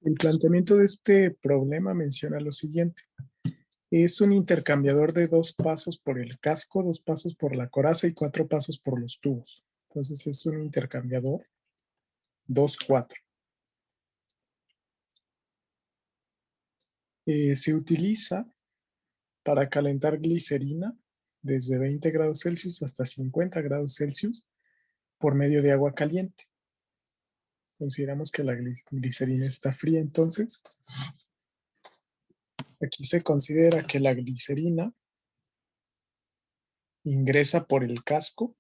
El planteamiento de este problema menciona lo siguiente. Es un intercambiador de 2 pasos por el casco, 2 pasos por la coraza y 4 pasos por los tubos. Entonces es un intercambiador 2-4. Se utiliza para calentar glicerina desde 20 grados Celsius hasta 50 grados Celsius por medio de agua caliente. Consideramos que la glicerina está fría, entonces aquí se considera que la glicerina ingresa por el casco,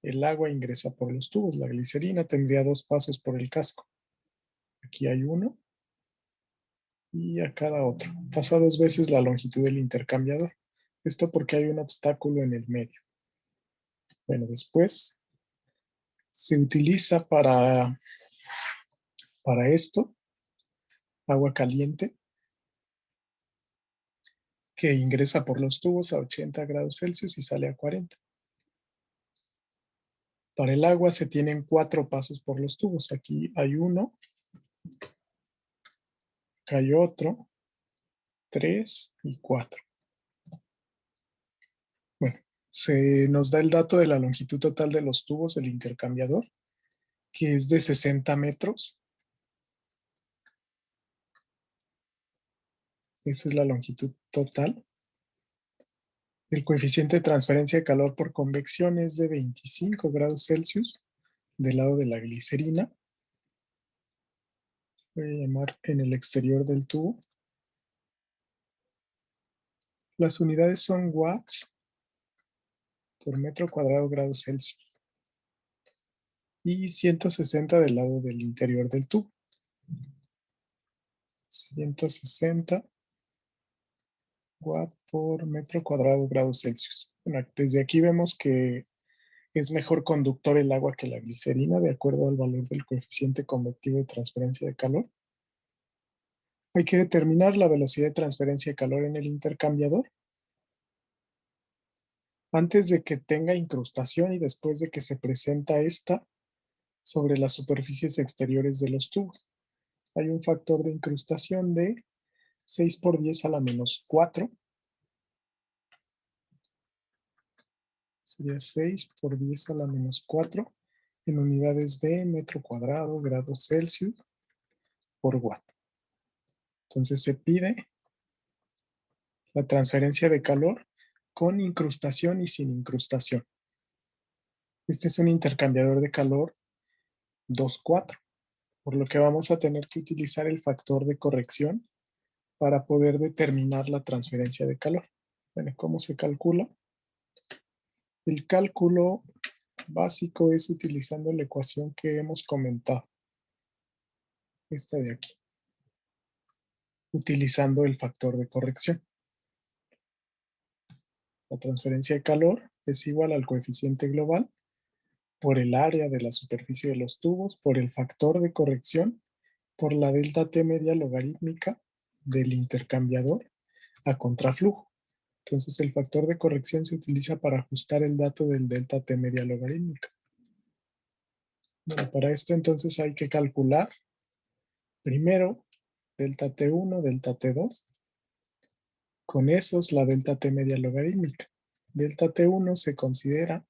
el agua ingresa por los tubos. La glicerina tendría 2 pasos por el casco. Aquí hay uno y a cada otro. Pasa 2 veces la longitud del intercambiador. Esto porque hay un obstáculo en el medio. Bueno, después se utiliza para esto agua caliente que ingresa por los tubos a 80 grados Celsius y sale a 40. Para el agua se tienen 4 pasos por los tubos. Aquí hay uno, acá hay otro, 3 y 4. Bueno, se nos da el dato de la longitud total de los tubos del intercambiador, que es de 60 metros. Esa es la longitud total. El coeficiente de transferencia de calor por convección es de 25 grados Celsius del lado de la glicerina. Voy a llamar en el exterior del tubo. Las unidades son watts por metro cuadrado grados Celsius. Y 160 del lado del interior del tubo. 160 watt por metro cuadrado grados Celsius. Bueno, desde aquí vemos que es mejor conductor el agua que la glicerina de acuerdo al valor del coeficiente convectivo de transferencia de calor. Hay que determinar la velocidad de transferencia de calor en el intercambiador antes de que tenga incrustación y después de que se presenta esta sobre las superficies exteriores de los tubos. Hay un factor de incrustación de 6 por 10 a la menos 4. Sería 6 por 10 a la menos 4 en unidades de metro cuadrado, grados Celsius por watt. Entonces se pide la transferencia de calor con incrustación y sin incrustación. Este es un intercambiador de calor 2-4, por lo que vamos a tener que utilizar el factor de corrección para poder determinar la transferencia de calor. Bueno, ¿cómo se calcula? El cálculo básico es utilizando la ecuación que hemos comentado. Esta de aquí. Utilizando el factor de corrección. La transferencia de calor es igual al coeficiente global por el área de la superficie de los tubos, por el factor de corrección, por la delta T media logarítmica del intercambiador a contraflujo. Entonces el factor de corrección se utiliza para ajustar el dato del delta T media logarítmica. Bueno, para esto entonces hay que calcular primero delta T1, delta T2. Con esos la delta T media logarítmica. Delta T1 se considera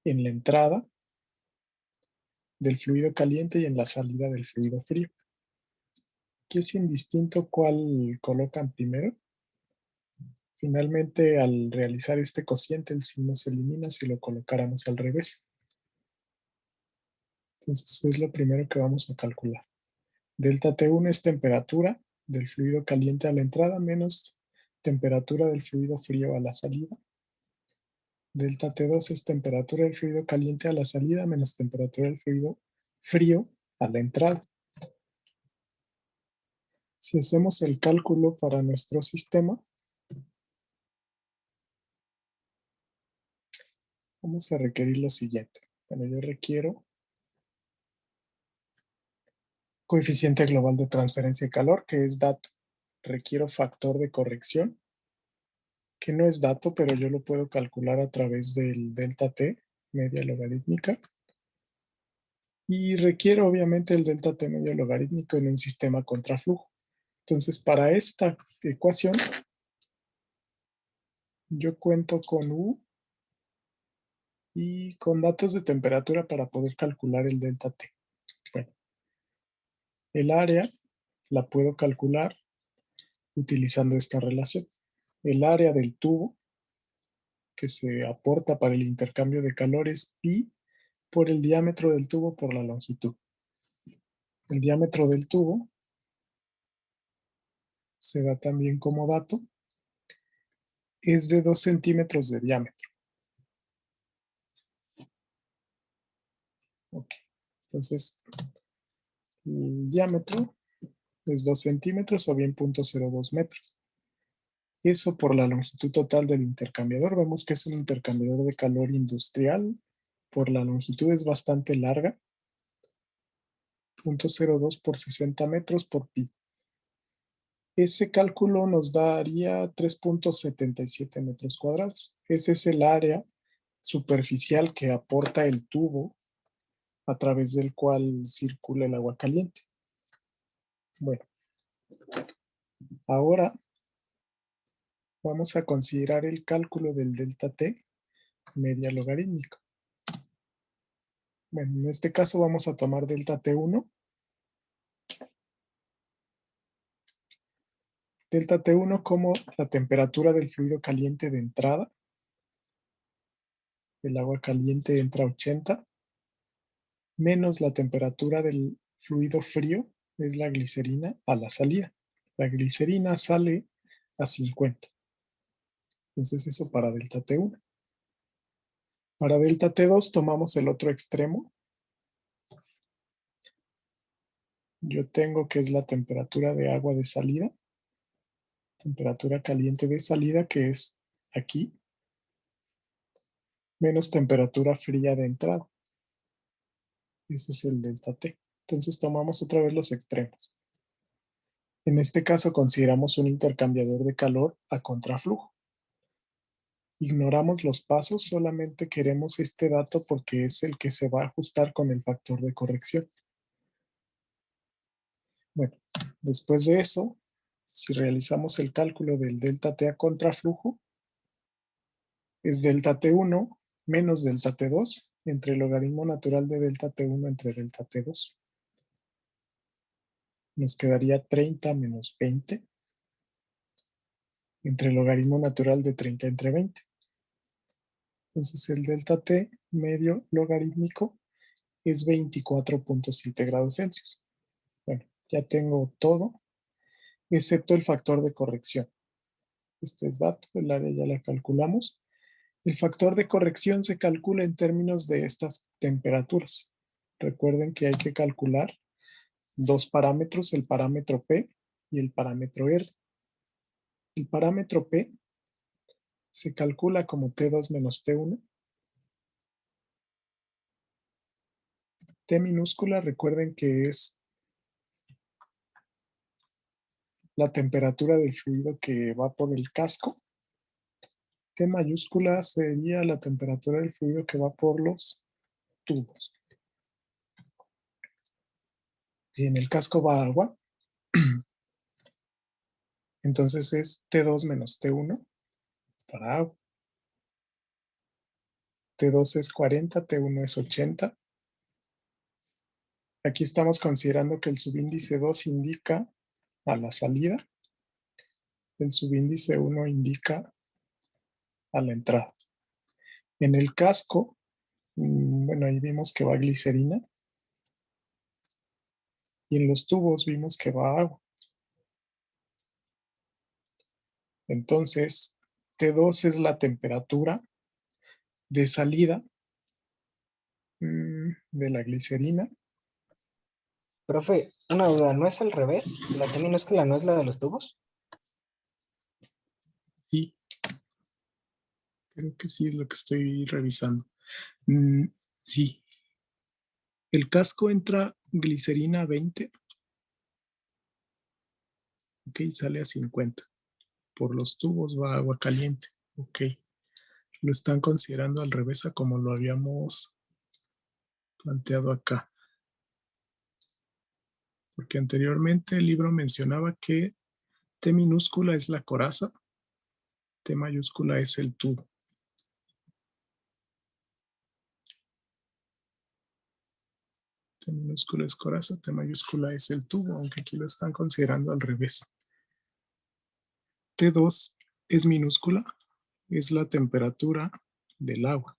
en la entrada del fluido caliente y en la salida del fluido frío. Aquí es indistinto cuál colocan primero. Finalmente, al realizar este cociente, el signo se elimina si lo colocáramos al revés. Entonces, es lo primero que vamos a calcular. Delta T1 es temperatura del fluido caliente a la entrada menos temperatura del fluido frío a la salida. Delta T2 es temperatura del fluido caliente a la salida menos temperatura del fluido frío a la entrada. Si hacemos el cálculo para nuestro sistema, vamos a requerir lo siguiente. Bueno, yo requiero coeficiente global de transferencia de calor, que es dato. Requiero factor de corrección, que no es dato, pero yo lo puedo calcular a través del delta T, media logarítmica. y requiere obviamente el delta T medio logarítmico en un sistema contraflujo. Entonces, para esta ecuación, yo cuento con U y con datos de temperatura para poder calcular el delta T. Bueno, el área la puedo calcular utilizando esta relación. El área del tubo que se aporta para el intercambio de calor es pi por el diámetro del tubo por la longitud. El diámetro del tubo se da también como dato, es de 2 centímetros de diámetro. Ok, entonces el diámetro es 2 centímetros o bien 0.02 metros. Eso por la longitud total del intercambiador. Vemos que es un intercambiador de calor industrial. Por la longitud es bastante larga. 0.02 por 60 metros por pi. Ese cálculo nos daría 3.77 metros cuadrados. Ese es el área superficial que aporta el tubo a través del cual circula el agua caliente. Bueno, ahora vamos a considerar el cálculo del delta T media logarítmica. Bueno, en este caso vamos a tomar delta T1. Delta T1 como la temperatura del fluido caliente de entrada. El agua caliente entra a 80, menos la temperatura del fluido frío, es la glicerina, a la salida. La glicerina sale a 50. Entonces eso para delta T1. Para delta T2 tomamos el otro extremo. Yo tengo que es la temperatura de agua de salida. Temperatura caliente de salida, que es aquí, menos temperatura fría de entrada. Ese es el delta T. Entonces tomamos otra vez los extremos. En este caso consideramos un intercambiador de calor a contraflujo. Ignoramos los pasos, solamente queremos este dato porque es el que se va a ajustar con el factor de corrección. Bueno, después de eso, si realizamos el cálculo del delta T a contraflujo, es delta T1 menos delta T2 entre el logaritmo natural de delta T1 entre delta T2. Nos quedaría 30 menos 20 entre el logaritmo natural de 30 entre 20. Entonces el delta T medio logarítmico es 24.7 grados Celsius. Bueno, ya tengo todo, excepto el factor de corrección. Este es dato, el área ya la calculamos. El factor de corrección se calcula en términos de estas temperaturas. Recuerden que hay que calcular dos parámetros, el parámetro P y el parámetro R. El parámetro P se calcula como T2 menos T1. T minúscula, recuerden que es la temperatura del fluido que va por el casco. T mayúscula sería la temperatura del fluido que va por los tubos. Y en el casco va agua. Entonces es T2 menos T1 para agua. T2 es 40, T1 es 80. Aquí estamos considerando que el subíndice 2 indica a la salida. El subíndice 1 indica a la entrada. En el casco, bueno, ahí vimos que va glicerina. Y en los tubos vimos que va agua. Entonces, T2 es la temperatura de salida de la glicerina. Profe, una duda, ¿no es al revés? ¿La T minúscula no es la de los tubos? Y creo que sí es lo que estoy revisando. Sí. El casco entra glicerina a 20. Ok, sale a 50. Por los tubos va agua caliente. Ok. Lo están considerando al revés a como lo habíamos planteado acá. porque anteriormente el libro mencionaba que T minúscula es la coraza, T mayúscula es el tubo. T minúscula es coraza, T mayúscula es el tubo, aunque aquí lo están considerando al revés. T2 es minúscula, es la temperatura del agua.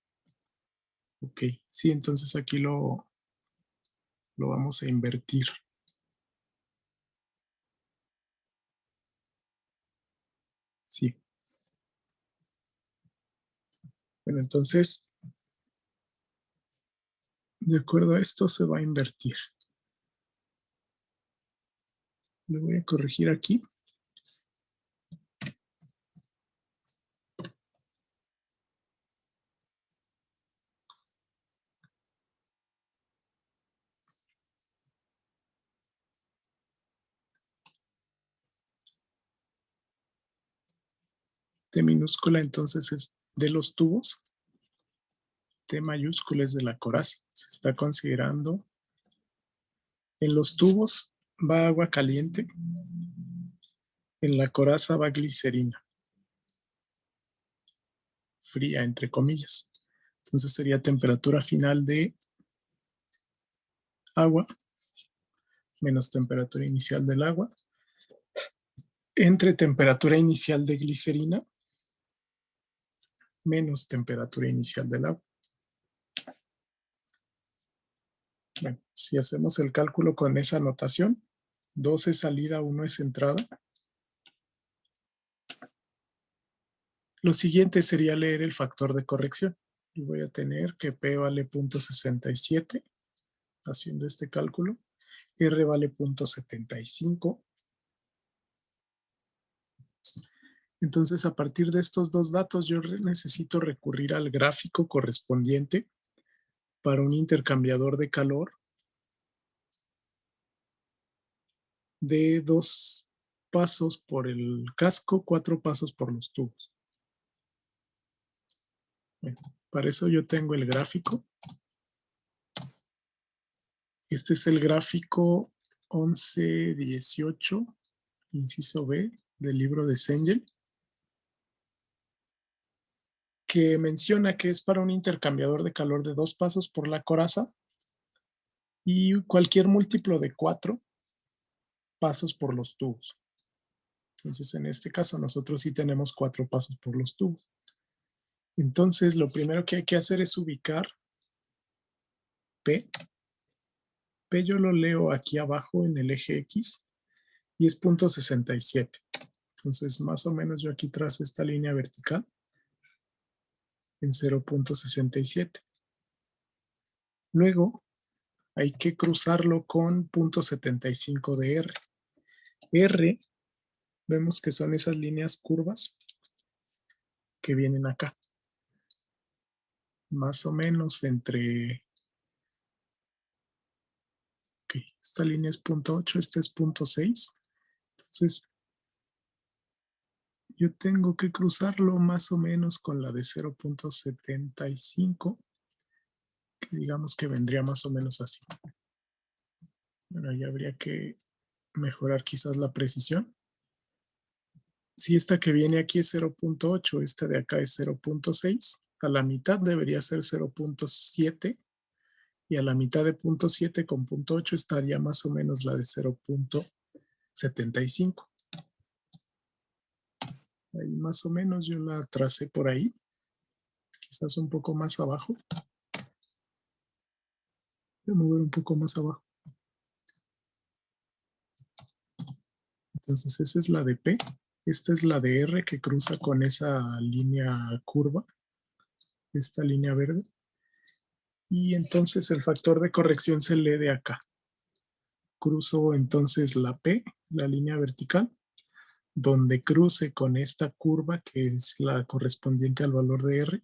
Ok, sí, entonces aquí lo vamos a invertir. Sí. Bueno, entonces, de acuerdo a esto se va a invertir. Le voy a corregir aquí. T minúscula entonces es de los tubos. T mayúscula es de la coraza. Se está considerando. En los tubos va agua caliente. En la coraza va glicerina. Fría, entre comillas. Entonces sería temperatura final de agua menos temperatura inicial del agua entre temperatura inicial de glicerina menos temperatura inicial del agua. Bueno, si hacemos el cálculo con esa notación, 2 es salida, 1 es entrada. Lo siguiente sería leer el factor de corrección. Y voy a tener que P vale 0.67, haciendo este cálculo. R vale 0.75. Entonces, a partir de estos dos datos, yo necesito recurrir al gráfico correspondiente para un intercambiador de calor de 2 pasos por el casco, 4 pasos por los tubos. Bueno, para eso yo tengo el gráfico. Este es el gráfico 1118, inciso B, del libro de Sengel, que menciona que es para un intercambiador de calor de 2 pasos por la coraza y cualquier múltiplo de 4 pasos por los tubos. Entonces, en este caso, nosotros sí tenemos 4 pasos por los tubos. Entonces, lo primero que hay que hacer es ubicar P. P yo lo leo aquí abajo en el eje X y es 0.67. Entonces, más o menos yo aquí trazo esta línea vertical en 0.67. Luego, hay que cruzarlo con 0.75 de R. R, vemos que son esas líneas curvas que vienen acá. Más o menos entre... Okay, esta línea es 0.8, esta es 0.6. Entonces, yo tengo que cruzarlo más o menos con la de 0.75, que digamos que vendría más o menos así. Bueno, ahí habría que mejorar quizás la precisión. Si esta que viene aquí es 0.8, esta de acá es 0.6, a la mitad debería ser 0.7 y a la mitad de 0.7 con 0.8 estaría más o menos la de 0.75. Ahí más o menos yo la tracé por ahí, quizás un poco más abajo. Voy a mover un poco más abajo. Entonces esa es la de P. Esta es la de R que cruza con esa línea curva, esta línea verde. Y entonces el factor de corrección se lee de acá. Cruzo entonces la P, la línea vertical, donde cruce con esta curva que es la correspondiente al valor de R.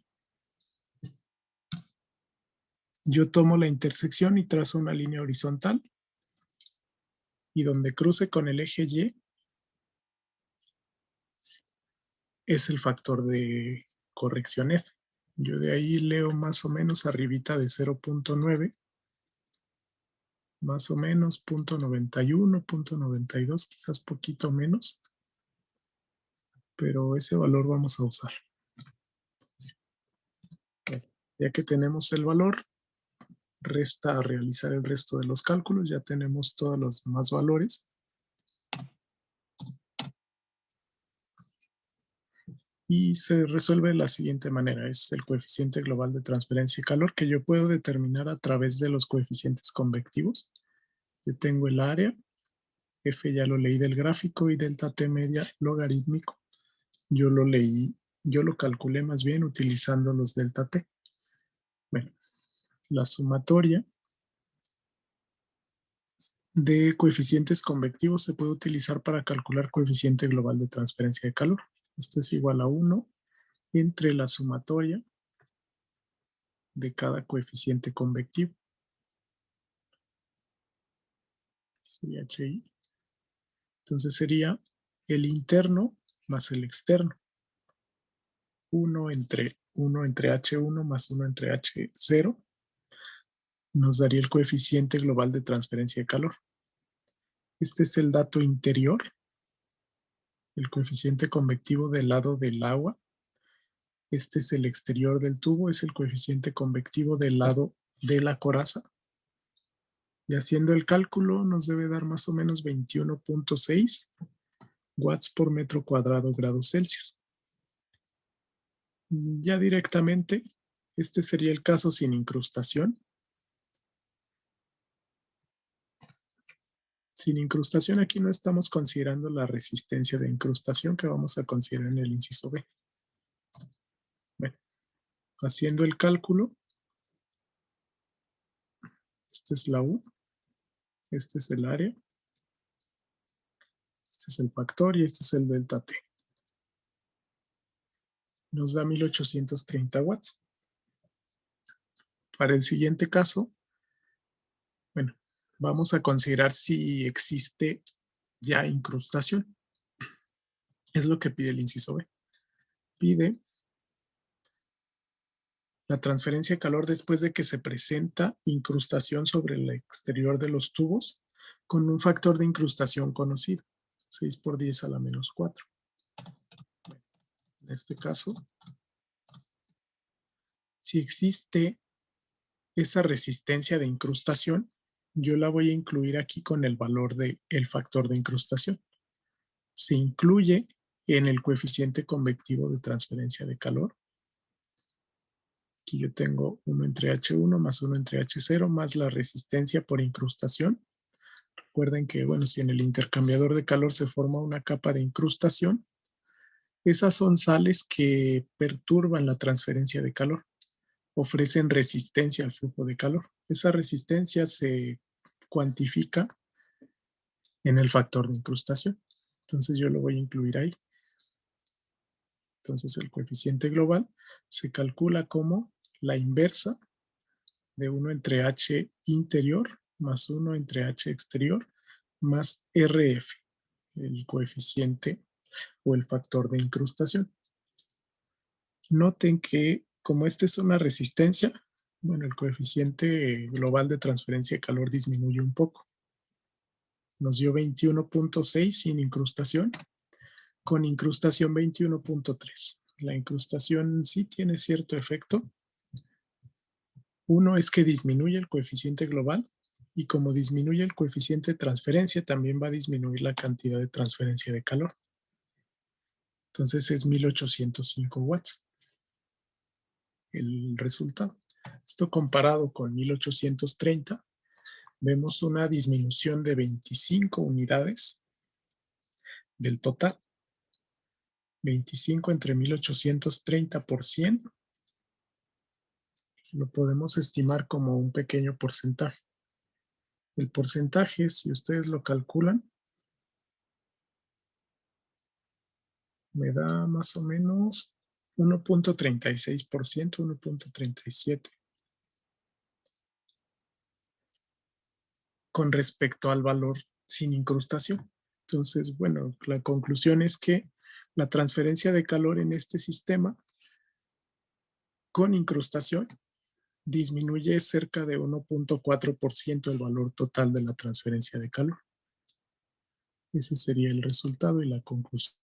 Yo tomo la intersección y trazo una línea horizontal. Y donde cruce con el eje Y es el factor de corrección F. Yo de ahí leo más o menos arribita de 0.9 más o menos 0.91, 0.92, quizás poquito menos, pero ese valor vamos a usar. Ya que tenemos el valor, resta realizar el resto de los cálculos. Ya tenemos todos los demás valores. Y se resuelve de la siguiente manera. Es el coeficiente global de transferencia de calor que yo puedo determinar a través de los coeficientes convectivos. Yo tengo el área, F ya lo leí del gráfico, y delta T media logarítmico. Yo lo calculé más bien utilizando los delta T. Bueno, la sumatoria de coeficientes convectivos se puede utilizar para calcular coeficiente global de transferencia de calor. Esto es igual a 1 entre la sumatoria de cada coeficiente convectivo. Sería HI. Entonces sería el interno más el externo. 1 entre H1 más 1 entre H0 nos daría el coeficiente global de transferencia de calor. Este es el dato interior, el coeficiente convectivo del lado del agua. Este es el exterior del tubo, es el coeficiente convectivo del lado de la coraza. Y haciendo el cálculo nos debe dar más o menos 21.6 watts por metro cuadrado grados Celsius. Ya directamente, este sería el caso sin incrustación. Sin incrustación aquí no estamos considerando la resistencia de incrustación que vamos a considerar en el inciso B. Bueno, haciendo el cálculo, esta es la U, este es el área, este es el factor y este es el delta T. Nos da 1830 watts. Para el siguiente caso, bueno, vamos a considerar si existe ya incrustación. Es lo que pide el inciso B. Pide la transferencia de calor después de que se presenta incrustación sobre el exterior de los tubos con un factor de incrustación conocido, 6 por 10 a la menos 4. Bueno, en este caso, si existe esa resistencia de incrustación, yo la voy a incluir aquí con el valor del factor de incrustación. Se incluye en el coeficiente convectivo de transferencia de calor. Aquí yo tengo 1 entre H1 más 1 entre H0 más la resistencia por incrustación. Recuerden que, bueno, si en el intercambiador de calor se forma una capa de incrustación, esas son sales que perturban la transferencia de calor, ofrecen resistencia al flujo de calor. Esa resistencia se cuantifica en el factor de incrustación. Entonces yo lo voy a incluir ahí. Entonces el coeficiente global se calcula como la inversa de 1 entre H interior más 1 entre H exterior más RF, el coeficiente o el factor de incrustación. Noten que como esta es una resistencia, bueno, el coeficiente global de transferencia de calor disminuye un poco. Nos dio 21.6 sin incrustación, con incrustación 21.3. La incrustación sí tiene cierto efecto. Uno es que disminuye el coeficiente global y como disminuye el coeficiente de transferencia, también va a disminuir la cantidad de transferencia de calor. Entonces es 1805 watts el resultado. Esto comparado con 1830, vemos una disminución de 25 unidades del total. 25 entre 1830 por 100. Lo podemos estimar como un pequeño porcentaje. El porcentaje, si ustedes lo calculan, me da más o menos 1.36%, 1.37%. Con respecto al valor sin incrustación. Entonces, bueno, la conclusión es que la transferencia de calor en este sistema con incrustación disminuye cerca de 1.4% el valor total de la transferencia de calor. Ese sería el resultado y la conclusión.